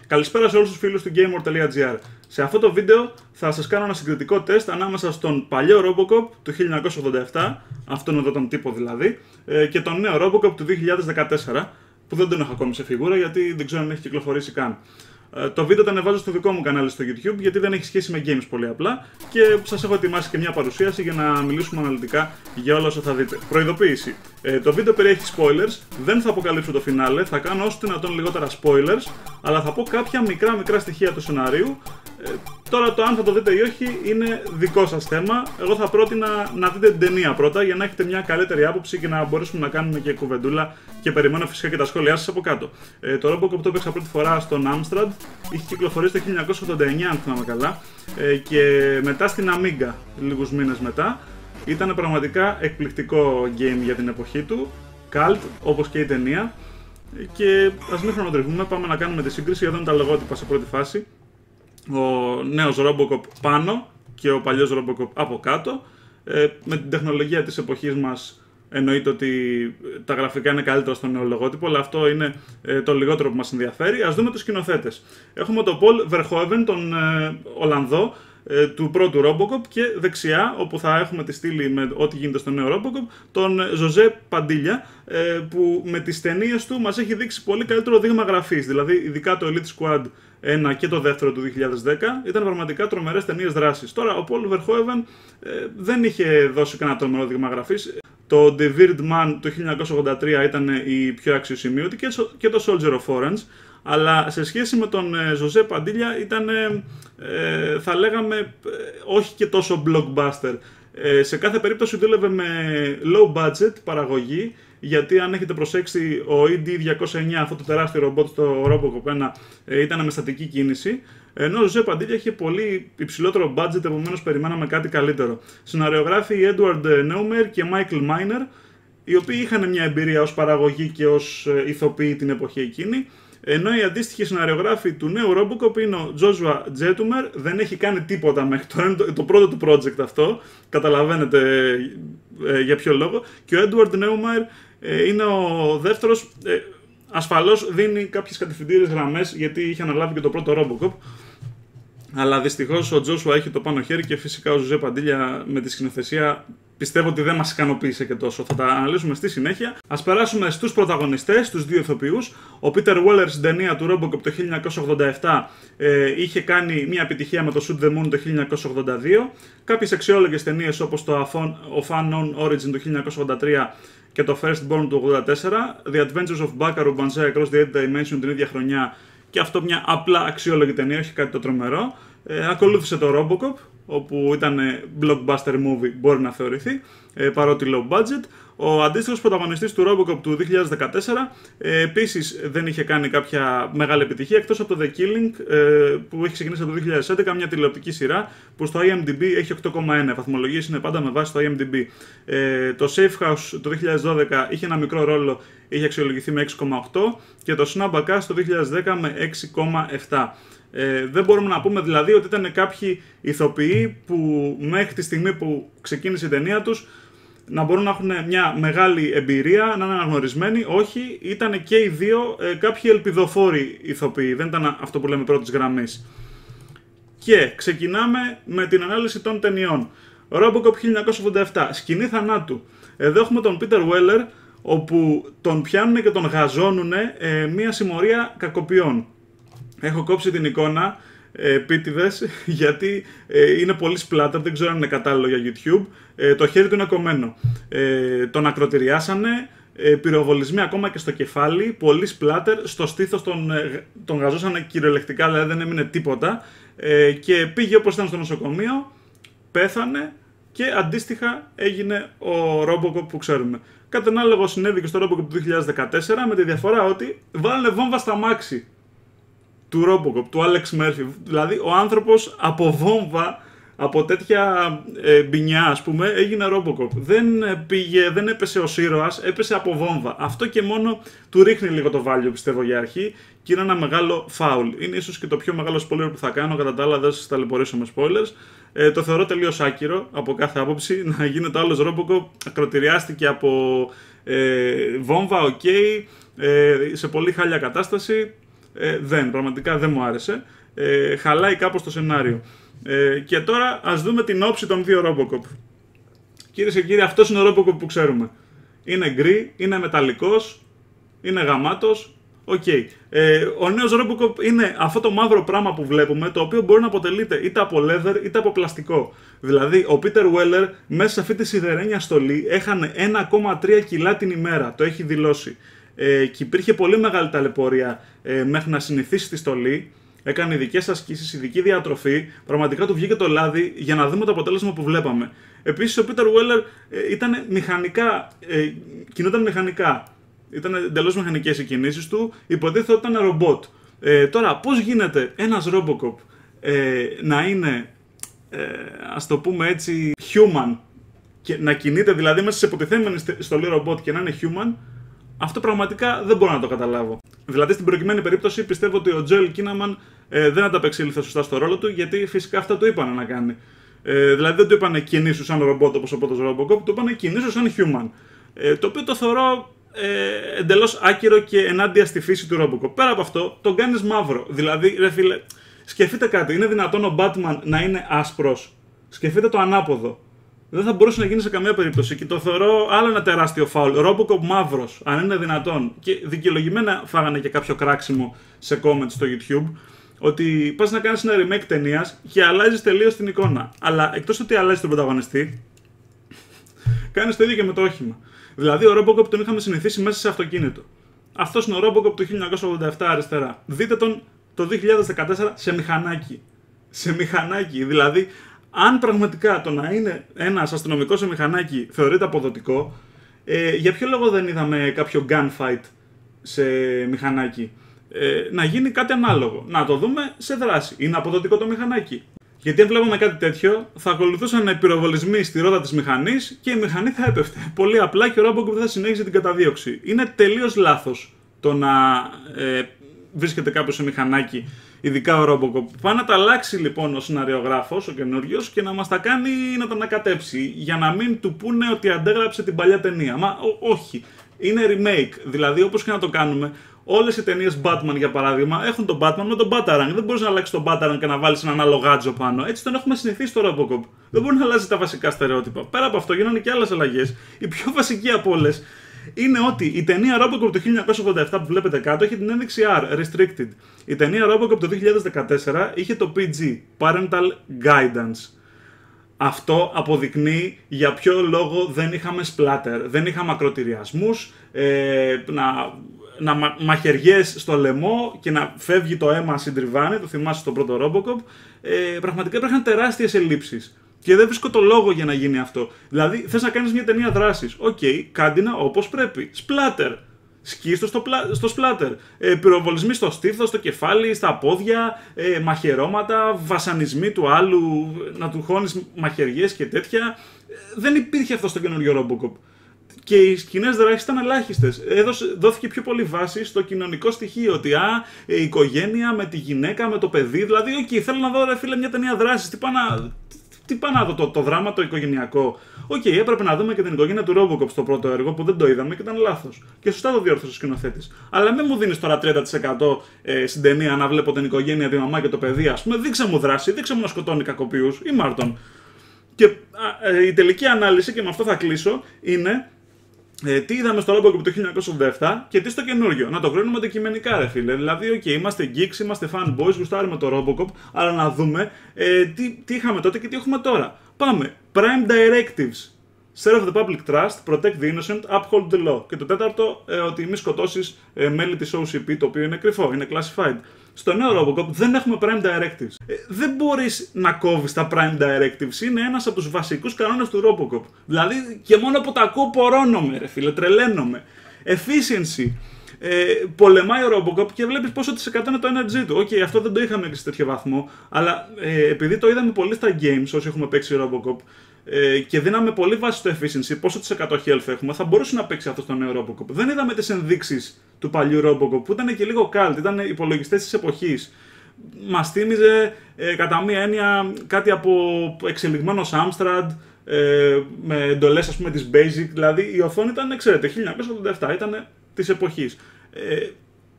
Καλησπέρα σε όλους τους φίλους του Gamer.gr. Σε αυτό το βίντεο θα σας κάνω ένα συγκριτικό τεστ ανάμεσα στον παλιό Robocop του 1987, αυτόν εδώ τον τύπο δηλαδή, και τον νέο Robocop του 2014, που δεν τον έχω ακόμη σε φιγούρα γιατί δεν ξέρω αν έχει κυκλοφορήσει καν. Το βίντεο το ανεβάζω στο δικό μου κανάλι στο YouTube γιατί δεν έχει σχέση με games πολύ απλά και σας έχω ετοιμάσει και μια παρουσίαση για να μιλήσουμε αναλυτικά για όλα όσα θα δείτε. Προειδοποίηση. Το βίντεο περιέχει spoilers, δεν θα αποκαλύψω το φινάλε, θα κάνω όσο δυνατόν λιγότερα spoilers, αλλά θα πω κάποια μικρά στοιχεία του σεναρίου. Τώρα το αν θα το δείτε ή όχι είναι δικό σας θέμα. Εγώ θα πρότεινα να δείτε την ταινία πρώτα για να έχετε μια καλύτερη άποψη και να μπορέσουμε να κάνουμε και κουβεντούλα και περιμένω φυσικά και τα σχόλιά σας από κάτω. Το Robocop το έπαιξα πρώτη φορά στον Amstrad, είχε κυκλοφορήσει το 1989 αν θυμάμαι καλά, και μετά στην Amiga λίγους μήνες μετά. Ήταν πραγματικά εκπληκτικό game για την εποχή του, cult όπως και η ταινία, και ας μην χρονοτριβούμε, πάμε να κάνουμε τη σύγκριση. Εδώ είναι τα λογότυπα σε πρώτη φάση. Ο νέος Robocop πάνω και ο παλιός Robocop από κάτω. Με την τεχνολογία της εποχής μας εννοείται ότι τα γραφικά είναι καλύτερα στο νέο λογότυπο, αλλά αυτό είναι το λιγότερο που μας ενδιαφέρει. Ας δούμε τους σκηνοθέτες. Έχουμε τον Paul Verhoeven, τον Ολλανδό, του πρώτου Robocop, και δεξιά, όπου θα έχουμε τη στήλη με ό,τι γίνεται στο νέο Robocop, τον José Padilla, που με τις ταινίες του μας έχει δείξει πολύ καλύτερο δείγμα γραφής. Δηλαδή, ειδικά το Elite Squad 1 και το δεύτερο του 2010 ήταν πραγματικά τρομερές ταινίες δράσης. Τώρα, ο Paul Verhoeven δεν είχε δώσει κανένα τρομερό δείγμα γραφής. Το The Weird Man του 1983 ήταν η πιο αξιοσημείωτη και το Soldier of Orange. Αλλά σε σχέση με τον José Padilla ήταν, θα λέγαμε, όχι και τόσο blockbuster. Σε κάθε περίπτωση δούλευε με low budget παραγωγή, γιατί αν έχετε προσέξει ο ED-209, αυτό το τεράστιο ρομπότ στο Robocop 1, ήταν με στατική κίνηση, ενώ ο José Padilla είχε πολύ υψηλότερο budget, επομένως περιμέναμε κάτι καλύτερο. Σεναριογράφοι Edward Neumeyer και Michael Miner, οι οποίοι είχαν μια εμπειρία ως παραγωγή και ως ηθοποιοί την εποχή εκείνη. Ενώ οι αντίστοιχοι σεναριογράφοι του νέου Robocop είναι ο Joshua Zetumer, δεν έχει κάνει τίποτα μέχρι τώρα, είναι το πρώτο του project αυτό, καταλαβαίνετε για ποιο λόγο, και ο Edward Neumeyer είναι ο δεύτερος, ασφαλώς δίνει κάποιες κατευθυντήριες γραμμές γιατί είχε αναλάβει και το πρώτο Robocop, αλλά δυστυχώς ο Joshua έχει το πάνω χέρι και φυσικά ο José Padilla με τη σκηνοθεσία πιστεύω ότι δεν μας ικανοποίησε και τόσο. Θα τα αναλύσουμε στη συνέχεια. Ας περάσουμε στους πρωταγωνιστές, τους δύο ηθοποιούς. Ο Peter Weller στην ταινία του Robocop το 1987 είχε κάνει μια επιτυχία με το Shoot the Moon το 1982. Κάποιες αξιόλογες ταινίες όπως το Of Unknown Origin το 1983 και το Firstborn του 1984. The Adventures of Buckaroo Banzai Across the Eighth Dimension την ίδια χρονιά. Και αυτό μια απλά αξιόλογη ταινία, όχι κάτι το τρομερό. Ακολούθησε το Robocop, όπου ήταν blockbuster movie, μπορεί να θεωρηθεί, παρότι low budget. Ο αντίστοιχος πρωταγωνιστής του Robocop του 2014 επίσης δεν είχε κάνει κάποια μεγάλη επιτυχία, εκτός από το The Killing, που έχει ξεκινήσει από το 2011, μια τηλεοπτική σειρά που στο IMDb έχει 8,1. Οι βαθμολογίες είναι πάντα με βάση το IMDb. Το Safe House το 2012 είχε ένα μικρό ρόλο, είχε αξιολογηθεί με 6,8, και το Snapback το 2010 με 6,7. Δεν μπορούμε να πούμε δηλαδή ότι ήταν κάποιοι ηθοποιοί που μέχρι τη στιγμή που ξεκίνησε η ταινία τους να μπορούν να έχουν μια μεγάλη εμπειρία, να είναι αναγνωρισμένοι. Όχι, ήταν και οι δύο κάποιοι ελπιδοφόροι ηθοποιοί, δεν ήταν αυτό που λέμε πρώτης γραμμής. Και ξεκινάμε με την ανάλυση των ταινιών. Robocop 1987, σκηνή θανάτου. Εδώ έχουμε τον Peter Weller, όπου τον πιάνουν και τον γαζώνουν μια συμμορία κακοποιών. Έχω κόψει την εικόνα, επίτηδες, γιατί είναι πολύ splatter, δεν ξέρω αν είναι κατάλληλο για YouTube. Το χέρι του είναι κομμένο. Τον ακροτηριάσανε, πυροβολισμοί ακόμα και στο κεφάλι, πολύ splatter, στο στήθος τον γαζώσανε κυριολεκτικά, δηλαδή δεν έμεινε τίποτα. Και πήγε όπως ήταν στο νοσοκομείο, πέθανε και αντίστοιχα έγινε ο Robocop που ξέρουμε. Κάτι ανάλογο συνέβη και στο Robocop του 2014, με τη διαφορά ότι βάλανε βόμβα στα μάξι του Robocop, του Alex Murphy. Δηλαδή ο άνθρωπος από βόμβα, από τέτοια μπινιά ας πούμε, έγινε Robocop. Δεν έπεσε ως ήρωας, έπεσε από βόμβα. Αυτό και μόνο του ρίχνει λίγο το value, πιστεύω, για αρχή, και είναι ένα μεγάλο foul. Είναι ίσως και το πιο μεγάλο spoiler που θα κάνω, κατά τα άλλα δεν σας ταλαιπωρήσω με spoilers. Το θεωρώ τελείως άκυρο από κάθε άποψη να γίνεται άλλος Robocop, ακροτηριάστηκε από βόμβα, ok, σε πολύ χάλια κατάσταση. Πραγματικά δεν μου άρεσε. Χαλάει κάπως το σενάριο. Και τώρα ας δούμε την όψη των δύο Robocop. Κυρίες και κύριοι, αυτός είναι ο Robocop που ξέρουμε. Είναι γκρι, είναι μεταλλικός, είναι γαμάτος. Ο νέος Robocop είναι αυτό το μαύρο πράγμα που βλέπουμε, το οποίο μπορεί να αποτελείται είτε από leather είτε από πλαστικό. Δηλαδή, ο Peter Weller μέσα σε αυτή τη σιδερένια στολή έχανε 1,3 κιλά την ημέρα. Το έχει δηλώσει. Και υπήρχε πολύ μεγάλη ταλαιπωρία μέχρι να συνηθίσει στη στολή. Έκανε ειδικές ασκήσεις, ειδική διατροφή. Πραγματικά του βγήκε το λάδι για να δούμε το αποτέλεσμα που βλέπαμε. Επίσης, ο Peter Weller ήταν μηχανικά, κινούταν μηχανικά. Ήταν εντελώς μηχανικές οι κινήσεις του. Υποτίθεται ότι ήταν ρομπότ. Τώρα, πώς γίνεται ένας Robocop να είναι, ας το πούμε έτσι, human, και να κινείται δηλαδή μέσα σε υποτιθέμενη στολή ρομπότ και να είναι human, αυτό πραγματικά δεν μπορώ να το καταλάβω. Δηλαδή, στην προκειμένη περίπτωση, πιστεύω ότι ο Joel Kinnaman δεν ανταπεξήλθε σωστά στο ρόλο του, γιατί φυσικά αυτά του είπαν να κάνει. Δηλαδή, δεν του είπανε κινήσου σαν ρομπότ όπως ο πρώτος Robocop, του είπανε κινήσου σαν human. Το οποίο το θεωρώ εντελώς άκυρο και ενάντια στη φύση του Robocop. Πέρα από αυτό, τον κάνεις μαύρο. Δηλαδή, ρε φίλε, σκεφτείτε κάτι. Είναι δυνατόν ο Batman να είναι άσπρος? Σκεφτείτε το ανάποδο. Δεν θα μπορούσε να γίνει σε καμία περίπτωση. Και το θεωρώ άλλο ένα τεράστιο φάουλ. Robocop μαύρος, αν είναι δυνατόν. Και δικαιολογημένα φάγανε και κάποιο κράξιμο σε comments στο YouTube. Ότι πας να κάνεις ένα remake ταινίας και αλλάζεις τελείως την εικόνα. Αλλά εκτός ότι αλλάζεις τον πρωταγωνιστή, κάνεις το ίδιο και με το όχημα. Δηλαδή, ο Robocop τον είχαμε συνηθίσει μέσα σε αυτοκίνητο. Αυτός είναι ο Robocop του 1987 αριστερά. Δείτε τον το 2014 σε μηχανάκι. Σε μηχανάκι. Δηλαδή, αν πραγματικά το να είναι ένας αστυνομικός σε μηχανάκι θεωρείται αποδοτικό, για ποιο λόγο δεν είδαμε κάποιο gunfight σε μηχανάκι? Να γίνει κάτι ανάλογο. Να το δούμε σε δράση. Είναι αποδοτικό το μηχανάκι? Γιατί αν βλέπουμε κάτι τέτοιο, θα ακολουθούσαν πυροβολισμοί στη ρόδα της μηχανής και η μηχανή θα έπεφτε. Πολύ απλά και ο Robocop δεν θα συνέχιζε την καταδίωξη. Είναι τελείως λάθος το να βρίσκεται κάποιος σε μηχανάκι, ειδικά ο Robocop. Πάει να τα αλλάξει λοιπόν ο σεναριογράφος, ο καινούριος, και να μας τα κάνει να τα ανακατέψει, για να μην του πούνε ότι αντέγραψε την παλιά ταινία. Μα όχι. Είναι remake. Δηλαδή, όπως και να το κάνουμε, όλες οι ταινίες Batman, για παράδειγμα, έχουν τον Batman με τον Batarang. Δεν μπορείς να αλλάξεις τον Batarang και να βάλεις έναν άλλο γάτζο πάνω. Έτσι τον έχουμε συνηθίσει στο Robocop. Δεν μπορεί να αλλάζει τα βασικά στερεότυπα. Πέρα από αυτό, γίνανε και άλλες αλλαγές. Η πιο βασική από όλες είναι ότι η ταινία Robocop του 1987 που βλέπετε κάτω έχει την ένδειξη R, Restricted. Η ταινία Robocop του 2014 είχε το PG, Parental Guidance. Αυτό αποδεικνύει για ποιο λόγο δεν είχαμε splatter, δεν είχαμε ακροτηριασμούς, μαχαιριές στο λαιμό και να φεύγει το αίμα συντριβάνι, το θυμάσαι στον πρώτο Robocop. Πραγματικά υπήρχαν τεράστιες ελλείψεις. Και δεν βρίσκω το λόγο για να γίνει αυτό. Δηλαδή, θες να κάνεις μια ταινία δράσης. Οκ, κάντινα όπως πρέπει. Splatter. Σκίστο στο splatter. Πυροβολισμοί στο στήθος, στο κεφάλι, στα πόδια, μαχαιρώματα, βασανισμοί του άλλου, να του χώνεις μαχαιριές και τέτοια. Δεν υπήρχε αυτό στο καινούριο Robocop. Και οι σκηνές δράσεις ήταν ελάχιστες. Δόθηκε πιο πολύ βάση στο κοινωνικό στοιχείο. Ότι η οικογένεια με τη γυναίκα, με το παιδί. Δηλαδή, θέλω να δω, ρε φίλε, μια ταινία δράσης. Τι πάω να δω, το δράμα το οικογενειακό. Έπρεπε να δούμε και την οικογένεια του Robocop στο πρώτο έργο που δεν το είδαμε και ήταν λάθος. Και σωστά το διόρθωσε ο σκηνοθέτης. Αλλά μην μου δίνεις τώρα 30% στην ταινία να βλέπω την οικογένεια, τη μαμά και το παιδί, ας πούμε. Δείξε μου δράση, δείξε μου να σκοτώνει κακοποιούς ή Μάρτον. Και η τελική ανάλυση, και με αυτό θα κλείσω, είναι τι είδαμε στο Robocop του 1987 και τι στο καινούριο. Να το κρίνουμε αντικειμενικά, ρε φίλε. Δηλαδή, είμαστε geeks, είμαστε fanboys, γουστάρουμε το Robocop, αλλά να δούμε τι είχαμε τότε και τι έχουμε τώρα. Πάμε. Prime Directives. Serve the public trust, protect the innocent, uphold the law. Και το τέταρτο, ότι μη σκοτώσεις μέλη της OCP, το οποίο είναι κρυφό, είναι classified. Στο νέο Robocop δεν έχουμε Prime Directives. Δεν μπορείς να κόβεις τα Prime Directives. Είναι ένας από τους βασικούς κανόνες του Robocop. Δηλαδή, και μόνο που τα ακούω πορώνομαι, ρε φίλε, τρελαίνομαι. Efficiency. Πολεμάει ο Robocop και βλέπεις πόσο της εκατό το energy του. Αυτό δεν το είχαμε σε τέτοιο βαθμό, αλλά επειδή το είδαμε πολύ στα games όσοι έχουμε παίξει Robocop, και δίναμε πολύ βάση στο efficiency, πόσο της 100 health έχουμε, θα μπορούσε να παίξει αυτό στο νέο Robocop. Δεν είδαμε τις ενδείξεις του παλιού Robocop, που ήταν και λίγο cult, ήταν υπολογιστές της εποχής. Μας θύμιζε κατά μία έννοια κάτι από εξελιγμένο Amstrad, με εντολές, ας πούμε, της Basic. Δηλαδή η οθόνη ήταν, ξέρετε, 1987, ήταν της εποχής.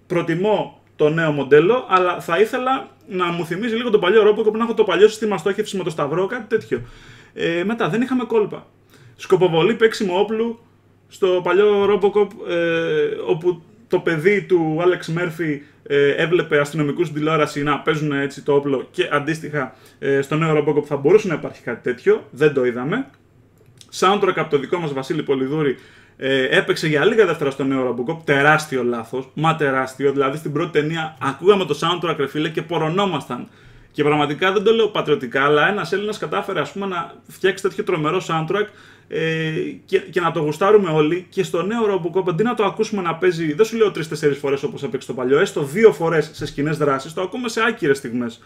Προτιμώ το νέο μοντέλο, αλλά θα ήθελα να μου θυμίζει λίγο το παλιό Robocop, να έχω το παλιό σύστημα στόχευσης με το σταυρό, κάτι τέτοιο. Μετά δεν είχαμε κόλπα. Σκοποβολή παίξιμο όπλου στο παλιό Robocop, όπου το παιδί του Alex Murphy έβλεπε αστυνομικούς στην τηλεόραση να παίζουν έτσι το όπλο, και αντίστοιχα στο νέο Robocop θα μπορούσε να υπάρχει κάτι τέτοιο, δεν το είδαμε. Soundtrack από το δικό μας Βασίλη Πολυδούρη έπαιξε για λίγα δεύτερα στο νέο Robocop, τεράστιο λάθος, μα τεράστιο, δηλαδή στην πρώτη ταινία ακούγαμε το soundtrack, ρε φίλε, και πορωνόμασταν. Και πραγματικά δεν το λέω πατριωτικά, αλλά ένας Έλληνας κατάφερε, ας πούμε, να φτιάξει τέτοιο τρομερό soundtrack και να το γουστάρουμε όλοι. Και στο νέο Robocop, αντί να το ακούσουμε να παίζει, δεν σου λέω 3-4 φορές όπως έπαιξε το παλιό, έστω 2 φορές σε σκηνές δράσης, το ακούμε σε άκυρες στιγμές.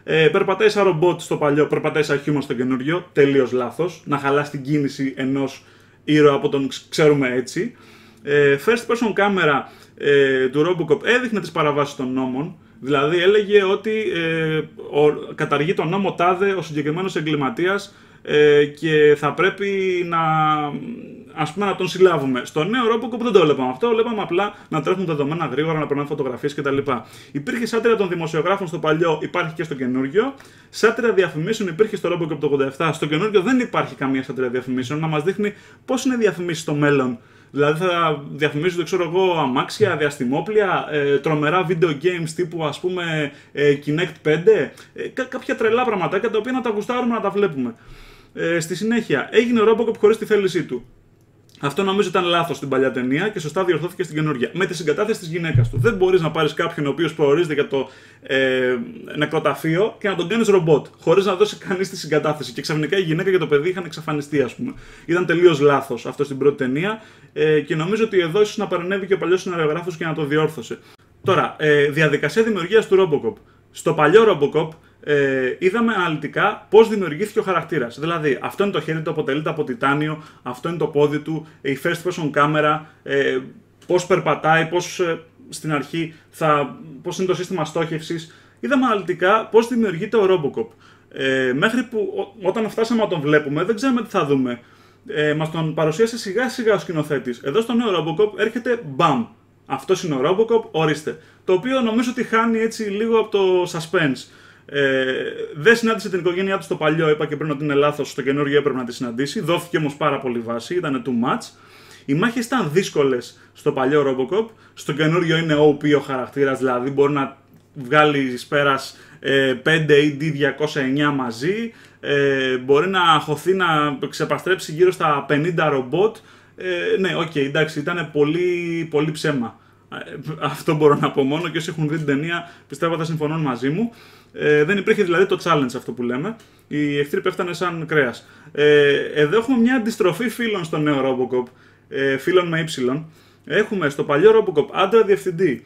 Περπατάει σαν ρομπότ στο παλιό, περπατάει σαν human στο καινούριο, τελείως λάθος. Να χαλάσει την κίνηση ενός ήρωα από τον ξέρουμε έτσι. First person camera του Robocop έδειχνε τις παραβάσεις των νόμων. Δηλαδή έλεγε ότι καταργεί τον νόμο τάδε ο συγκεκριμένος εγκληματίας και θα πρέπει να, ας πούμε, να τον συλλάβουμε. Στο νέο Robocop δεν το βλέπαμε αυτό, βλέπαμε απλά να τρέχουν δεδομένα γρήγορα, να περνάνε φωτογραφίες κτλ. Υπήρχε σάτυρα των δημοσιογράφων στο παλιό, υπάρχει και στο καινούριο. Σάτυρα διαφημίσεων υπήρχε στο Robocop το 87, στο καινούριο δεν υπάρχει καμία σάτυρα διαφημίσεων, να μας δείχνει πώς είναι διαφημίσεις στο μέλλον. Δηλαδή θα διαφημίζονται, ξέρω εγώ, αμάξια, διαστημόπλια, τρομερά video games τύπου, ας πούμε, Kinect 5, κάποια τρελά πραγματάκια τα οποία να τα γουστάρουμε, να τα βλέπουμε. Στη συνέχεια, έγινε ο Robocop χωρίς τη θέλησή του. Αυτό νομίζω ήταν λάθος στην παλιά ταινία και σωστά διορθώθηκε στην καινούργια. Με τη συγκατάθεση της γυναίκας του. Δεν μπορείς να πάρεις κάποιον ο οποίος προορίζεται για το νεκροταφείο και να τον κάνεις ρομπότ, χωρίς να δώσει κανείς τη συγκατάθεση. Και ξαφνικά η γυναίκα και το παιδί είχαν εξαφανιστεί, ας πούμε. Ήταν τελείως λάθος αυτό στην πρώτη ταινία και νομίζω ότι εδώ ίσως να παρενέβη και ο παλιός σεναριογράφος και να το διόρθωσε. Τώρα, διαδικασία δημιουργίας του Robocop. Στο παλιό Robocop είδαμε αναλυτικά πώς δημιουργήθηκε ο χαρακτήρας. Δηλαδή, αυτό είναι το χέρι του, αποτελείται από τιτάνιο, αυτό είναι το πόδι του, η first person camera, πώς περπατάει, πώς στην αρχή πώς είναι το σύστημα στόχευσης. Είδαμε αναλυτικά πώς δημιουργείται ο Robocop. Μέχρι που όταν φτάσαμε να τον βλέπουμε, δεν ξέραμε τι θα δούμε. Μας τον παρουσίασε σιγά σιγά ο σκηνοθέτης. Εδώ στο νέο Robocop έρχεται μπαμ. Αυτός είναι ο Robocop, ορίστε. Το οποίο νομίζω ότι χάνει έτσι λίγο από το suspense. Δεν συνάντησε την οικογένειά του στο παλιό, είπα και πριν ότι είναι λάθος, στο καινούργιο έπρεπε να τη συναντήσει. Δόθηκε όμως πάρα πολύ βάση, ήταν too much. Οι μάχες ήταν δύσκολες στο παλιό Robocop, στο καινούργιο είναι OP ο χαρακτήρας, δηλαδή μπορεί να βγάλει πέρας 5 AD209 μαζί, μπορεί να χωθεί να ξεπαστρέψει γύρω στα 50 ρομπότ. Ναι, οκ, εντάξει, ήταν πολύ, πολύ ψέμα. Αυτό μπορώ να πω μόνο και όσοι έχουν δει την ταινία πιστεύω θα συμφωνούν μαζί μου. Δεν υπήρχε δηλαδή το challenge αυτό που λέμε. Οι εχθροί πέφτανε σαν κρέας. Εδώ έχουμε μια αντιστροφή φίλων στο νέο Robocop. Φίλων με ύψιλον. Έχουμε στο παλιό Robocop άντρα διευθυντή,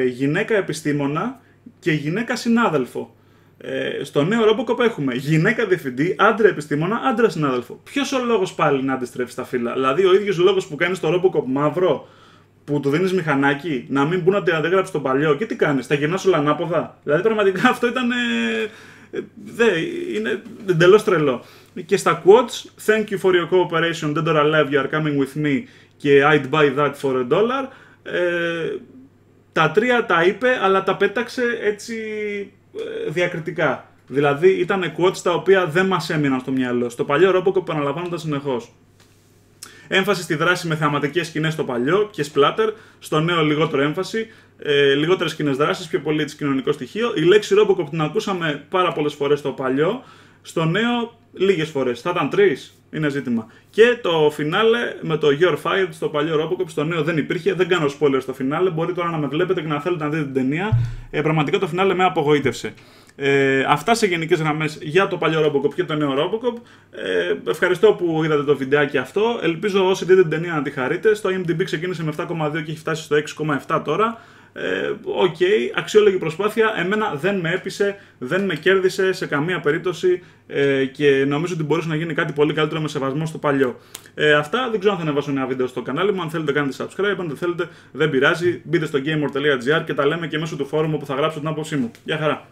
γυναίκα επιστήμονα και γυναίκα συνάδελφο. Στο νέο Robocop έχουμε γυναίκα διευθυντή, άντρα επιστήμονα, άντρα συνάδελφο. Ποιος ο λόγος πάλι να αντιστρέψει τα φύλλα? Δηλαδή ο ίδιος λόγος που κάνει στο Robocop μαύρο, που του δίνεις μηχανάκι, να μην μπουν να την αντέγραψει τον παλιό, και τι κάνεις, τα γυρνάς όλα ανάποδα? Δηλαδή πραγματικά αυτό ήταν. Είναι εντελώς τρελό. Και στα quotes, thank you for your cooperation, dead or alive, you are coming with me και I'd buy that for $1. Τα τρία τα είπε, αλλά τα πέταξε έτσι διακριτικά. Δηλαδή ήταν quotes τα οποία δεν μας έμειναν στο μυαλό. Στο παλιό Robocop επαναλαμβάνονταν συνεχώς. Έμφαση στη δράση με θεαματικές σκηνές στο παλιό και splatter, στο νέο λιγότερο έμφαση, λιγότερες σκηνές δράσης, πιο πολύ έτσι κοινωνικό στοιχείο. Η λέξη Robocop την ακούσαμε πάρα πολλές φορές στο παλιό, στο νέο λίγες φορές. Θα ήταν 3, είναι ζήτημα. Και το φινάλε με το You're Fired στο παλιό Robocop, στο νέο δεν υπήρχε, δεν κάνω spoiler στο φινάλε, μπορεί τώρα να με βλέπετε και να θέλετε να δείτε την ταινία. Πραγματικά το φινάλε με απογοήτευσε. Αυτά σε γενικές γραμμές για το παλιό Robocop και το νέο Robocop. Ευχαριστώ που είδατε το βιντεάκι αυτό. Ελπίζω όσοι δείτε την ταινία να τη χαρείτε. Στο IMDb ξεκίνησε με 7,2 και έχει φτάσει στο 6,7 τώρα. Οκ, αξιόλογη προσπάθεια. Εμένα δεν με έπεισε, δεν με κέρδισε σε καμία περίπτωση και νομίζω ότι μπορούσε να γίνει κάτι πολύ καλύτερο με σεβασμό στο παλιό. Αυτά, δεν ξέρω αν θα ανεβάσω νέα βίντεο στο κανάλι μου. Αν θέλετε κάντε subscribe, αν δεν θέλετε δεν πειράζει. Μπείτε στο gamer.gr και τα λέμε και μέσω του φόρουμ όπου θα γράψω την άποψή μου. Γεια χαρά!